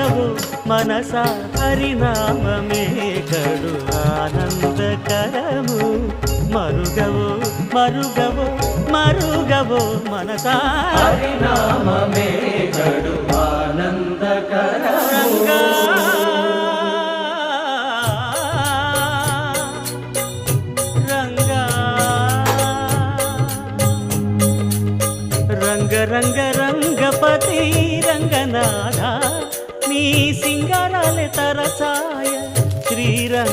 మరుగవో మనస హరినామమే కడు ఆనందకరము మరుగవో మరుగవో మరుగవో మనస హరినామమే కడు ఆనందకరము రంగ రంగ రంగపతి రంగనాథ నీ సింగారాలే తరచాయ శ్రీరంగ